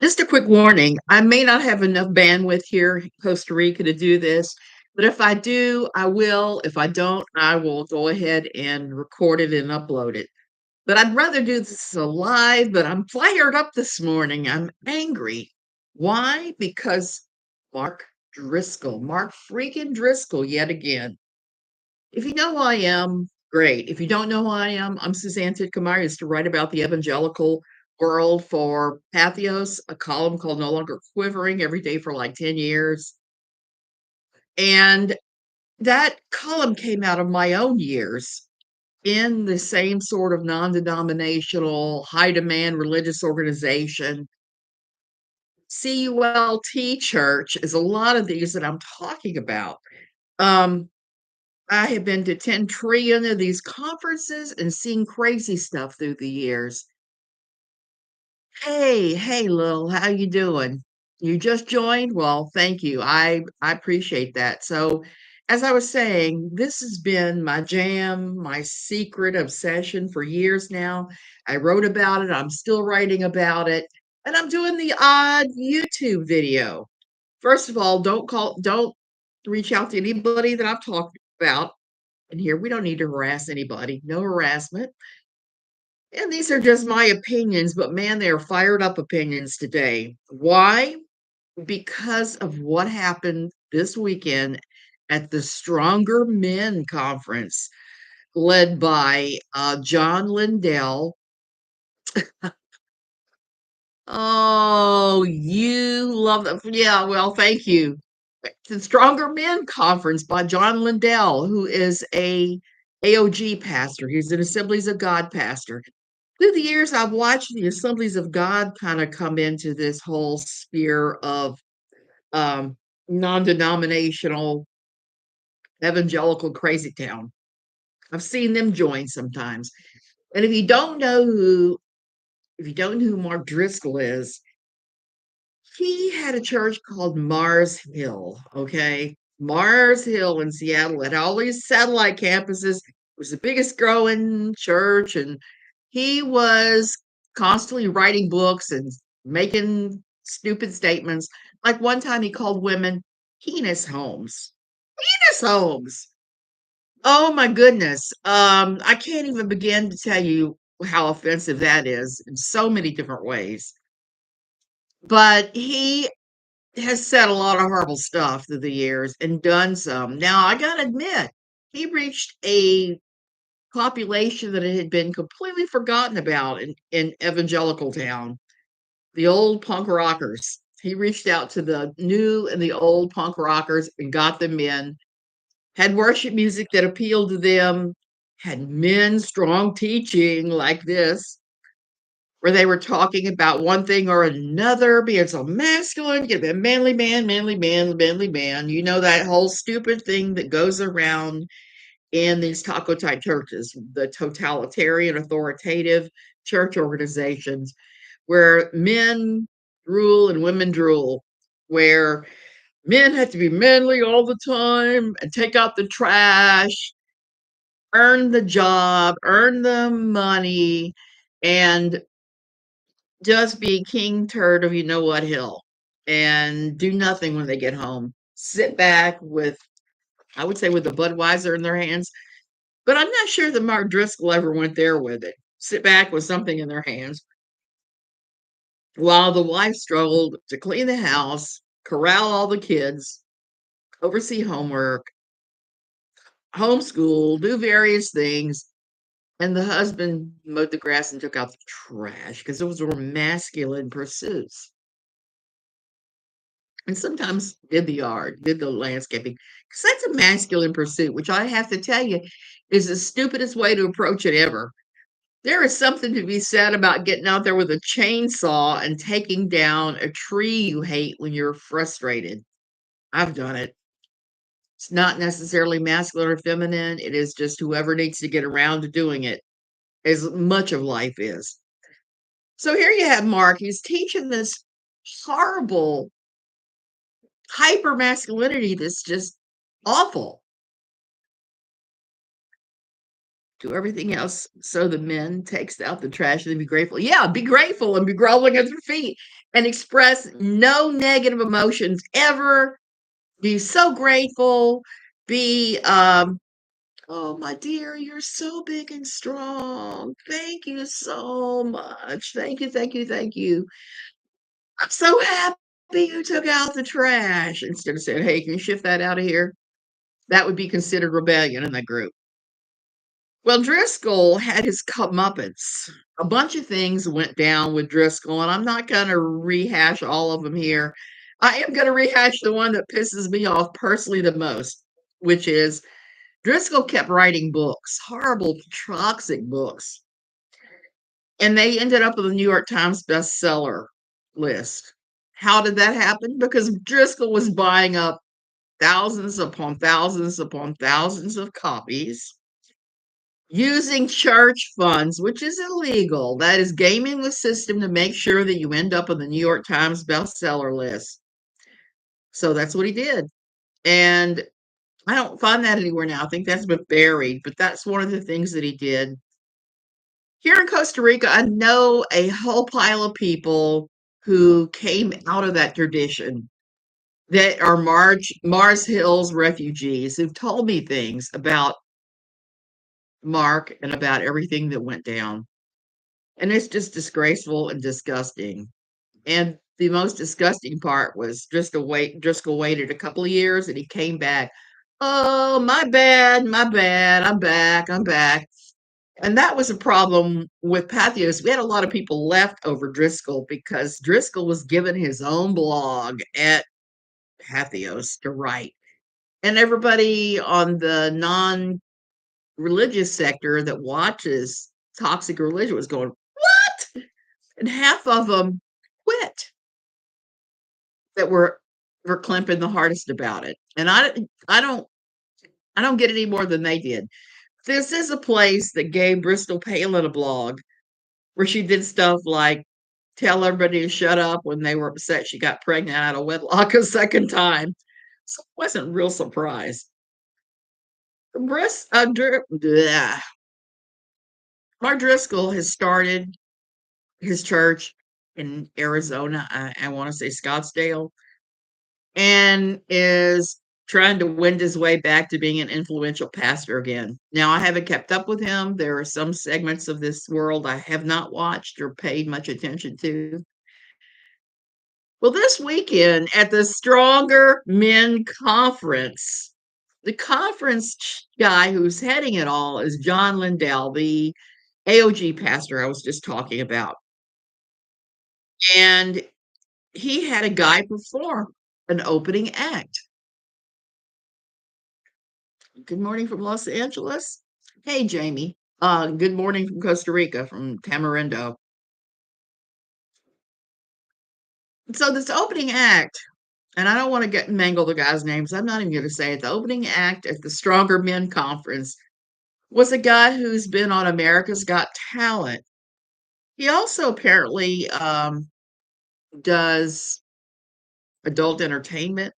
Just a quick warning. I may not have enough bandwidth here in Costa Rica to do this, but if I do, I will. If I don't, I will go ahead and record it and upload it. But I'd rather do this live, but I'm fired up this morning. I'm angry. Why? Because Mark Driscoll, Mark freaking Driscoll, yet again. If you know who I am, great. If you don't know who I am, I'm Suzanne Titkamar. I used to write about the evangelical world for Pathos, a column called No Longer Quivering every day for like 10 years. And that column came out of my own years in the same sort of non-denominational, high demand religious organization. CULT church is a lot of these that I'm talking about. Um, I have been to 10 trillion of these conferences and seen crazy stuff through the years. Hey, Lil, how you doing? You just joined? Well, thank you. I appreciate that. So, as I was saying, this has been my jam, my secret obsession for years now. I wrote about it, I'm still writing about it, and I'm doing the odd YouTube video. First of all, don't reach out to anybody that I've talked about. And here we don't need to harass anybody. No harassment. And these are just my opinions, but man, they are fired up opinions today. Why? Because of what happened this weekend at the Stronger Men Conference, led by John Lindell. Oh, you love them. Yeah, well, thank you. The Stronger Men Conference by John Lindell, who is a AoG pastor. He's an Assemblies of God pastor. Through the years, I've watched the Assemblies of God kind of come into this whole sphere of um, non-denominational evangelical crazy town. I've seen them join sometimes. And if you don't know who Mark Driscoll is, he had a church called Mars Hill. Okay, Mars Hill in Seattle had all these satellite campuses. It was the biggest growing church, and he was constantly writing books and making stupid statements. Like one time he called women penis homes. Penis homes. Oh my goodness. I can't even begin to tell you how offensive that is in so many different ways. But he has said a lot of horrible stuff through the years and done some. Now, I gotta admit, he reached a population that had been completely forgotten about in evangelical town, the old punk rockers. He reached out to the new and the old punk rockers and got them in, had worship music that appealed to them, had men strong teaching like this, where they were talking about one thing or another, being so masculine, you be a manly man, manly man, manly man. You know, that whole stupid thing that goes around in these taco type churches, the totalitarian, authoritative church organizations where men rule and women drool, where men have to be manly all the time and take out the trash, earn the job, earn the money, and just be king turd of you know what hill and do nothing when they get home. Sit back with, I would say, with a Budweiser in their hands. But I'm not sure that Mark Driscoll ever went there with it. Sit back with something in their hands while the wife struggled to clean the house, corral all the kids, oversee homework, homeschool, do various things. And the husband mowed the grass and took out the trash because those were masculine pursuits. And sometimes did the yard, did the landscaping, because that's a masculine pursuit, which I have to tell you is the stupidest way to approach it ever. There is something to be said about getting out there with a chainsaw and taking down a tree you hate when you're frustrated. I've done it. It's not necessarily masculine or feminine. It is just whoever needs to get around to doing it, as much of life is. So here you have Mark. He's teaching this horrible hyper masculinity that's just awful. do everything else so the men takes out the trash and be grateful. Yeah, be grateful and be groveling at their feet and express no negative emotions ever. Be so grateful. Be oh my dear, you're so big and strong. Thank you so much. Thank you, thank you, thank you. I'm so happy you took out the trash instead of saying, hey, can you shift that out of here? That would be considered rebellion in that group. Well, Driscoll had his comeuppance. A bunch of things went down with Driscoll, and I'm not going to rehash all of them here. I am going to rehash the one that pisses me off personally the most, which is Driscoll kept writing books, horrible, toxic books, and they ended up on the New York Times bestseller list. How did that happen? Because Driscoll was buying up thousands upon thousands upon thousands of copies using church funds, which is illegal. That is gaming the system to make sure that you end up on the New York Times bestseller list. So that's what he did. And I don't find that anywhere now. I think that's been buried, but that's one of the things that he did. Here in Costa Rica, I know a whole pile of people who came out of that tradition that are Mars Hills refugees who've told me things about Mark and about everything that went down. And it's just disgraceful and disgusting. And the most disgusting part was Driscoll waited a couple of years and he came back. Oh, my bad. I'm back. And that was a problem with Pathos. We had a lot of people left over Driscoll because Driscoll was given his own blog at Pathos to write. And everybody on the non-religious sector that watches toxic religion was going, what? And half of them quit that were clamping the hardest about it. And I don't get any more than they did. This is a place that gave Bristol Palin a blog where she did stuff like tell everybody to shut up when they were upset she got pregnant out of wedlock a second time. So I wasn't real surprised. Mark Driscoll has started his church in Arizona. I want to say Scottsdale, and is trying to wend his way back to being an influential pastor again. Now, I haven't kept up with him. There are some segments of this world I have not watched or paid much attention to. Well, this weekend at the Stronger Men Conference, the conference guy who's heading it all is John Lindell, the AoG pastor I was just talking about. And he had a guy perform an opening act. Good morning from Los Angeles. Hey, Jamie. Good morning from Costa Rica, from Tamarindo. So this opening act, and I don't want to get mangle the guys' names. I'm not even going to say it. The opening act at the Stronger Men Conference was a guy who's been on America's Got Talent. He also apparently does adult entertainment,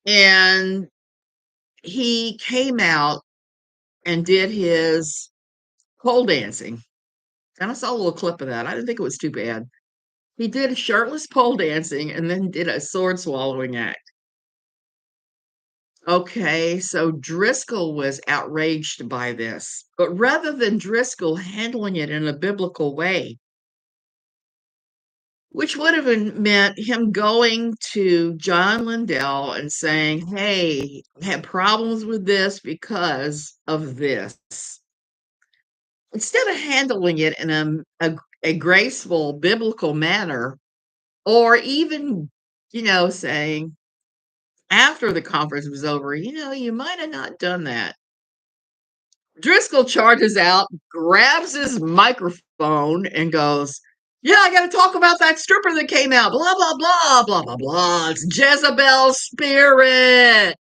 and he came out and did his pole dancing. And I saw a little clip of that. I didn't think it was too bad. He did a shirtless pole dancing and then did a sword swallowing act. Okay, so Driscoll was outraged by this, but rather than Driscoll handling it in a biblical way, which would have meant him going to John Lindell and saying, hey, I had problems with this because of this. Instead of handling it in a graceful biblical manner, or even, saying after the conference was over, you might have not done that. Driscoll charges out, grabs his microphone, and goes, yeah, I got to talk about that stripper that came out. Blah, blah, blah, blah, blah, blah. It's Jezebel Spirit.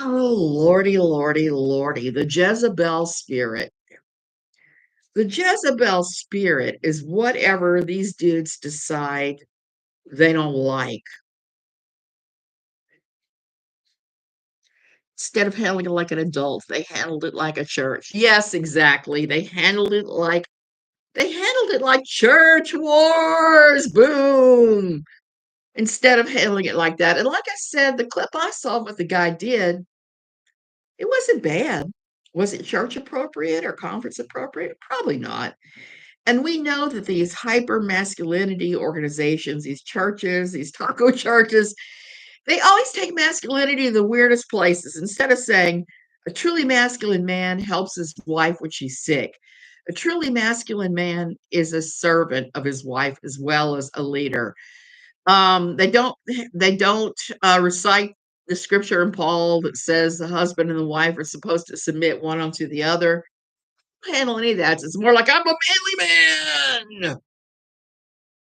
Oh, lordy, lordy, lordy. The Jezebel Spirit. The Jezebel Spirit is whatever these dudes decide they don't like. Instead of handling it like an adult, they handled it like a church. Yes, exactly. They handled it like church wars. Boom. Instead of handling it like that. And like I said, the clip I saw what the guy did, it wasn't bad. Was it church appropriate or conference appropriate? Probably not. And we know that these hyper masculinity organizations, these churches, these taco churches, they always take masculinity to the weirdest places. Instead of saying a truly masculine man helps his wife when she's sick, a truly masculine man is a servant of his wife as well as a leader. They don't recite the scripture in Paul that says the husband and the wife are supposed to submit one unto the other. Don't handle any of that. It's more like I'm a manly man.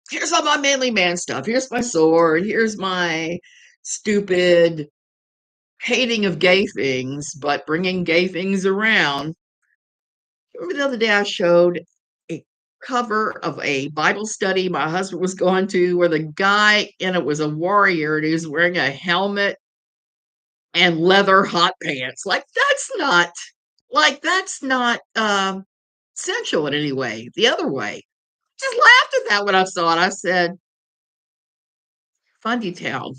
Here's all my manly man stuff. Here's my sword. Here's my stupid hating of gay things, but bringing gay things around. Remember the other day I showed a cover of a Bible study my husband was going to where the guy in it was a warrior and he was wearing a helmet and leather hot pants. That's not sensual in any way. The other way. Just laughed at that when I saw it. I said, Fundy Town,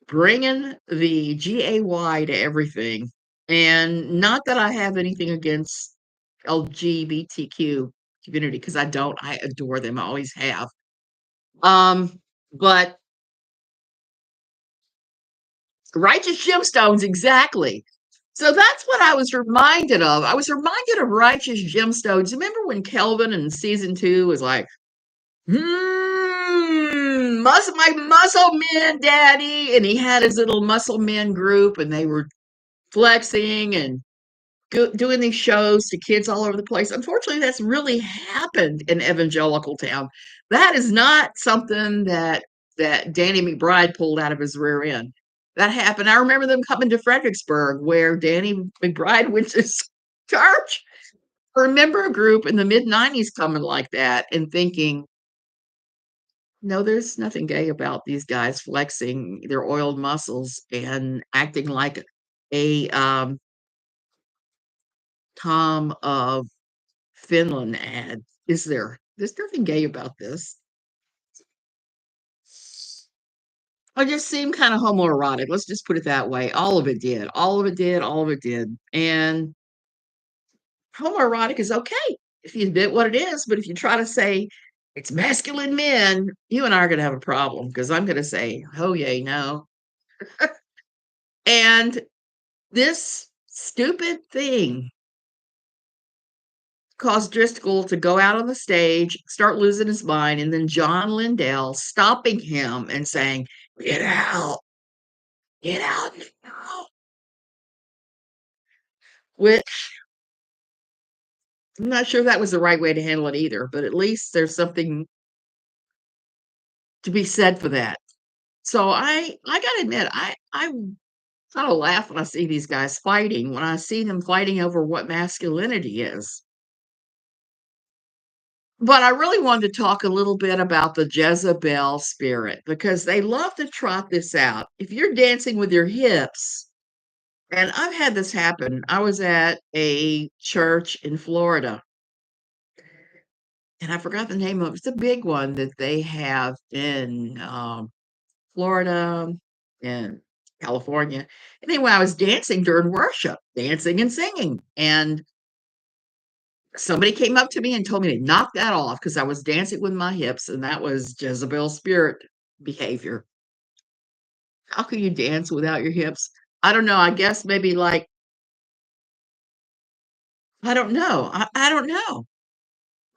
bringing the GAY to everything. And not that I have anything against LGBTQ community, because I don't. I adore them. I always have. But righteous gemstones, exactly. So that's what I was reminded of. I was reminded of righteous gemstones. Remember when Kelvin in season 2 was like, muscle, my muscle men, daddy, and he had his little muscle men group, and they were flexing and doing these shows to kids all over the place. Unfortunately, that's really happened in evangelical town. That is not something that Danny McBride pulled out of his rear end. That happened. I remember them coming to Fredericksburg, where Danny McBride went to church. I remember a group in the mid-90s coming like that and thinking, no, there's nothing gay about these guys flexing their oiled muscles and acting like a Tom of Finland ad, is there? There's nothing gay about this. I just seemed kind of homoerotic. Let's just put it that way. All of it did. All of it did. All of it did. And homoerotic is okay if you admit what it is. But if you try to say it's masculine men, you and I are going to have a problem because I'm going to say, oh, yay, no. And this stupid thing caused Driscoll to go out on the stage, start losing his mind, and then John Lindell stopping him and saying, get out now. Which I'm not sure that was the right way to handle it either, but at least there's something to be said for that. So I gotta admit, I kind of laugh when I see these guys fighting, when I see them fighting over what masculinity is. But I really wanted to talk a little bit about the Jezebel spirit because they love to trot this out. If you're dancing with your hips, and I've had this happen. I was at a church in Florida, and I forgot the name of it. It's a big one that they have in Florida and California. Anyway, I was dancing during worship, dancing and singing, and somebody came up to me and told me to knock that off because I was dancing with my hips, and that was Jezebel Spirit behavior. How can you dance without your hips? I don't know. I guess maybe like, I don't know. I don't know.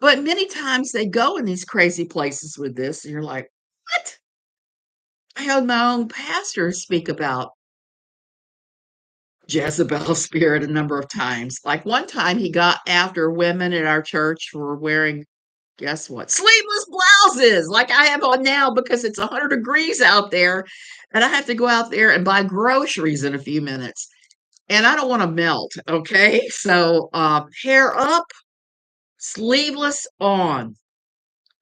But many times they go in these crazy places with this, and you're like, what? I heard my own pastor speak about Jezebel spirit a number of times. Like one time he got after women at our church for wearing, guess what? Sleeveless blouses, like I have on now because it's 100 degrees out there and I have to go out there and buy groceries in a few minutes. And I don't want to melt, okay? So hair up, sleeveless on,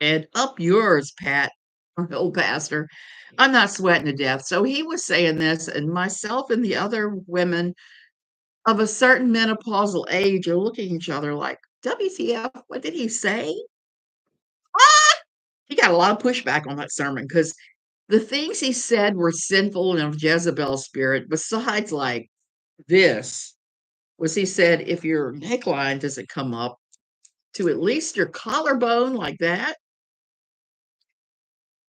and up yours, Pat, our old pastor. I'm not sweating to death. So he was saying this, and myself and the other women of a certain menopausal age are looking at each other like, WTF, what did he say? Ah! He got a lot of pushback on that sermon because the things he said were sinful and of Jezebel spirit, besides like this, was he said, if your neckline doesn't come up to at least your collarbone like that,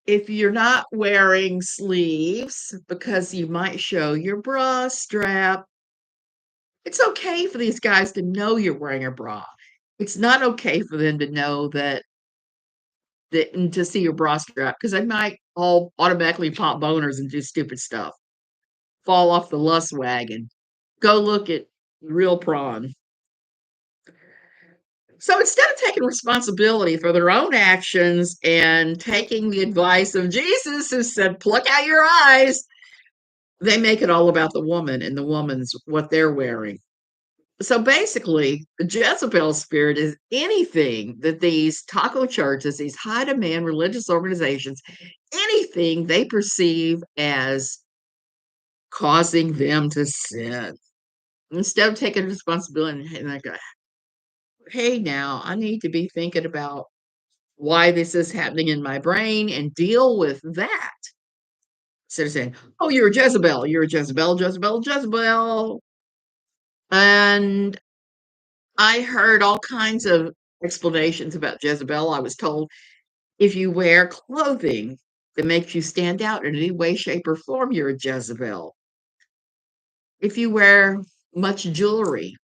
if you're not wearing sleeves because you might show your bra strap, it's okay for these guys to know you're wearing a bra. It's not okay for them to know that and to see your bra strap because they might all automatically pop boners and do stupid stuff, fall off the lust wagon. Go look at real prawn. So instead of taking responsibility for their own actions and taking the advice of Jesus, who said, pluck out your eyes, they make it all about the woman and the woman's what they're wearing. So basically, the Jezebel spirit is anything that these taco churches, these high demand religious organizations, anything they perceive as causing them to sin. Instead of taking responsibility and like, hey, now I need to be thinking about why this is happening in my brain and deal with that. Instead of saying, oh, you're a Jezebel, you're a Jezebel, Jezebel, Jezebel. And I heard all kinds of explanations about Jezebel. I was told if you wear clothing that makes you stand out in any way, shape, or form, you're a Jezebel. If you wear much jewelry,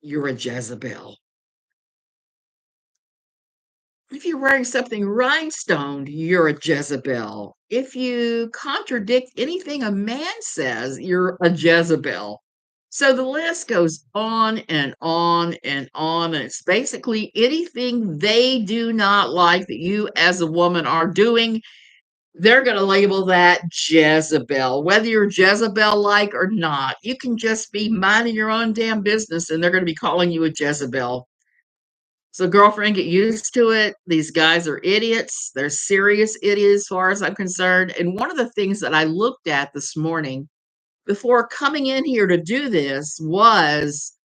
you're a Jezebel. If you're wearing something rhinestoned, you're a Jezebel. If you contradict anything a man says, you're a Jezebel. So the list goes on and on and on. And it's basically anything they do not like that you as a woman are doing, they're going to label that Jezebel. Whether you're Jezebel like or not, you can just be minding your own damn business and they're going to be calling you a Jezebel. So, girlfriend, get used to it. These guys are idiots. They're serious idiots, as far as I'm concerned. And one of the things that I looked at this morning before coming in here to do this was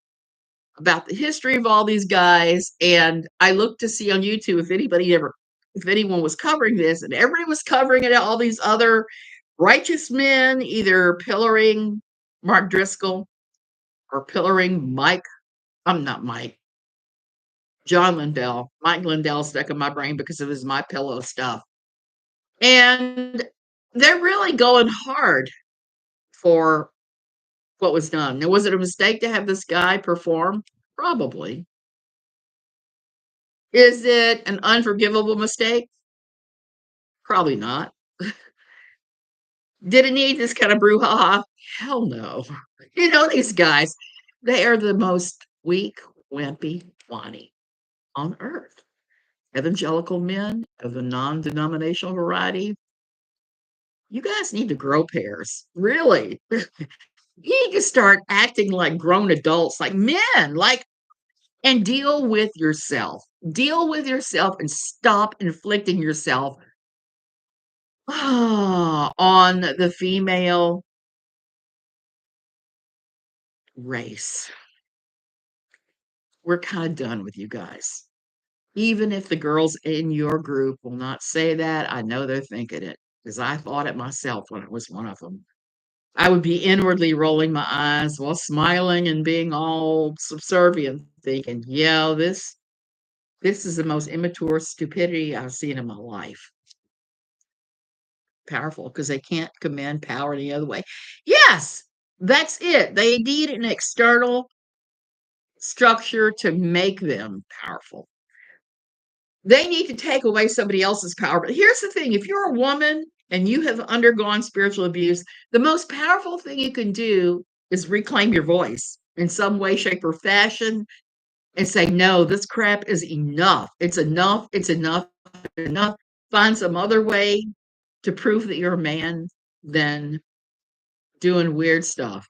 about the history of all these guys. And I looked to see on YouTube if anyone was covering this, and everybody was covering it. All these other righteous men, either pillaring Mark Driscoll or pillaring I'm not Mike. John Lindell. Mike Lindell stuck in my brain because of his My Pillow stuff. And they're really going hard for what was done. Now, was it a mistake to have this guy perform? Probably. Is it an unforgivable mistake? Probably not. Did it need this kind of brouhaha? Hell no. You know, these guys, they are the most weak, wimpy, whiny on earth. Evangelical men of the non denominational variety, you guys need to grow pairs. Really. You need to start acting like grown adults, like men, like, and deal with yourself. Deal with yourself and stop inflicting yourself on the female race. We're kind of done with you guys. Even if the girls in your group will not say that, I know they're thinking it because I thought it myself when I was one of them. I would be inwardly rolling my eyes while smiling and being all subservient, thinking, yeah, this is the most immature stupidity I've seen in my life. Powerful because they can't command power any other way. Yes, that's it. They need an external structure to make them powerful. They need to take away somebody else's power. But here's the thing, if you're a woman and you have undergone spiritual abuse, the most powerful thing you can do is reclaim your voice in some way, shape, or fashion and say, no, this crap is enough. It's enough. It's enough. Enough. Find some other way to prove that you're a man than doing weird stuff.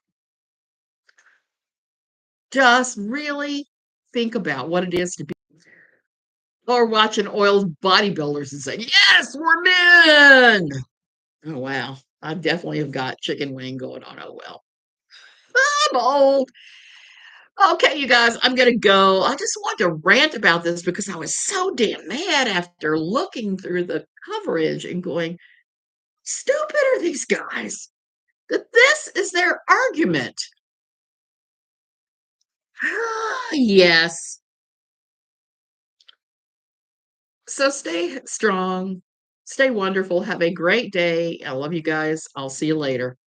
Just really think about what it is to be, or watching oiled bodybuilders and say, yes, we're men. Oh, wow. I definitely have got chicken wing going on. Oh, well. I'm old. Okay, you guys, I'm gonna go. I just wanted to rant about this because I was so damn mad after looking through the coverage and going, "Stupid are these guys that this is their argument." Yes. So stay strong, stay wonderful, have a great day. I love you guys. I'll see you later.